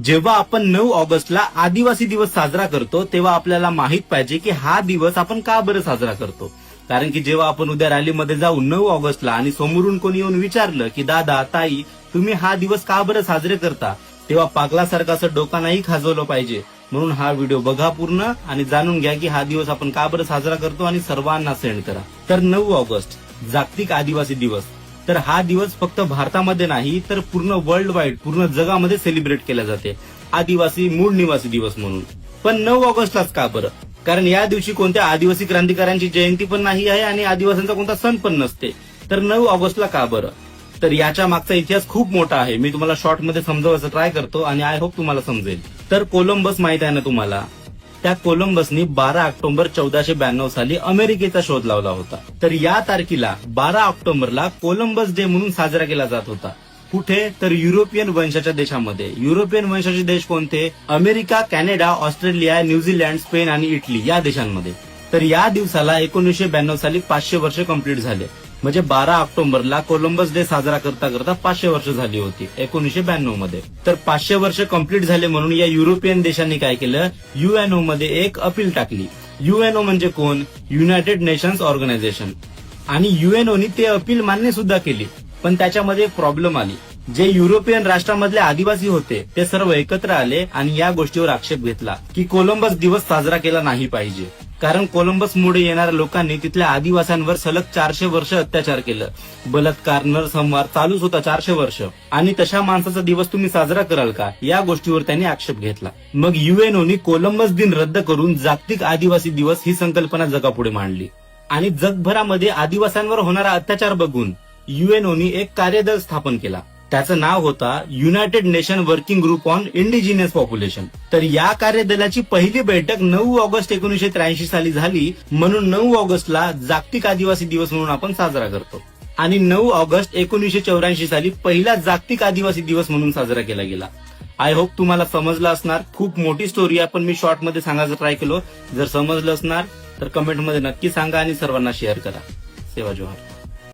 जेव्हा आपण 9 ऑगस्टला आदिवासी दिवस साजरा करतो तेव्हा आपल्याला माहित पाहिजे की हा दिवस आपण का बरं साजरा करतो. कारण की जेव्हा आपण उद्या रॅलीमध्ये जाऊ 9 ऑगस्टला आणि समोरून कोणी येऊन विचारलं की दादा ताई तुम्ही हा दिवस का बरं साजरे करता, तेव्हा पागलासारखं असं डोकांनाही खाजवलं पाहिजे. म्हणून हा व्हिडिओ बघा पूर्ण आणि जाणून घ्या की हा दिवस आपण का बरं साजरा करतो आणि सर्वांना सेंड करा. तर 9 ऑगस्ट जागतिक आदिवासी दिवस. तर हा दिवस फक्त भारतामध्ये नाही तर पूर्ण वर्ल्ड वाईड पूर्ण जगामध्ये सेलिब्रेट केला जाते आदिवासी मूळ निवासी दिवस म्हणून. पण 9 ऑगस्टलाच का बरं? कारण या दिवशी कोणत्या आदिवासी क्रांतिकारांची जयंती पण नाही आहे आणि आदिवासींचा कोणता सण पण नसते. तर 9 ऑगस्टला का बरं? तर याच्या मागचा इतिहास खूप मोठा आहे. मी तुम्हाला शॉर्ट मध्ये समजवायचं ट्राय करतो आणि आय होप तुम्हाला समजेल. तर कोलंबस माहित आहे ना तुम्हाला? त्या कोलंबसनी 12 ऑक्टोबर 1492 साली अमेरिकेचा शोध लावला होता. तर या तारखेला 12 ऑक्टोबरला कोलंबस डे म्हणून साजरा केला जात होता. कुठे? तर युरोपियन वंशाच्या देशामध्ये. युरोपियन वंशाचे देश कोणते? America, Canada, Australia, New Zealand, Spain आणि इटली या देशांमध्ये. तर या दिवसाला 1992 साली 500 वर्ष कंप्लीट झाले. म्हणजे 12 ऑक्टोबरला कोलंबस डे साजरा करता करता 500 वर्ष झाली होती 1992 मध्ये. तर 500 वर्ष कंप्लीट झाले म्हणून या युरोपियन देशांनी काय केलं? युएनओ मध्ये एक अपील टाकली. युएनओ म्हणजे कोण? United Nations Organisation. आणि युएनओनी ते अपील मान्य सुद्धा केली. पण त्याच्यामध्ये एक प्रॉब्लेम आली. जे युरोपियन राष्ट्रांमधले आदिवासी होते ते सर्व एकत्र आले आणि या गोष्टीवर आक्षेप घेतला की कोलंबस दिवस साजरा केला नाही पाहिजे. कारण कोलंबसमुळे येणाऱ्या लोकांनी तिथल्या आदिवासींवर सलग 400 वर्ष अत्याचार केलं. बलात्कार, नरसंहार चालूच होता 400 वर्ष. आणि तशा माणसाचा दिवस तुम्ही साजरा कराल का? या गोष्टीवर त्यांनी आक्षेप घेतला. मग युएनओनी कोलंबस दिन रद्द करून जागतिक आदिवासी दिवस ही संकल्पना जगापुढे मांडली. आणि जगभरामध्ये आदिवासींवर होणारा अत्याचार बघून युएनओनी एक कार्यदल स्थापन केला. त्याचं नाव होता United nation working group on indigenous population. तर या कार्यदलाची पहिली बैठक 9 ऑगस्ट 1983 साली झाली. म्हणून 9 ऑगस्टला जागतिक आदिवासी दिवस म्हणून आपण साजरा करतो. आणि 9 ऑगस्ट 1984 साली पहिला जागतिक आदिवासी दिवस म्हणून साजरा केला गेला. आय होप तुम्हाला समजलं असणार. खूप मोठी स्टोरी आहे पण मी शॉर्ट मध्ये सांगायचं ट्राय केलो. जर समजलं असणार तर कमेंटमध्ये नक्की सांगा आणि सर्वांना शेअर करा. सेवा जोहार.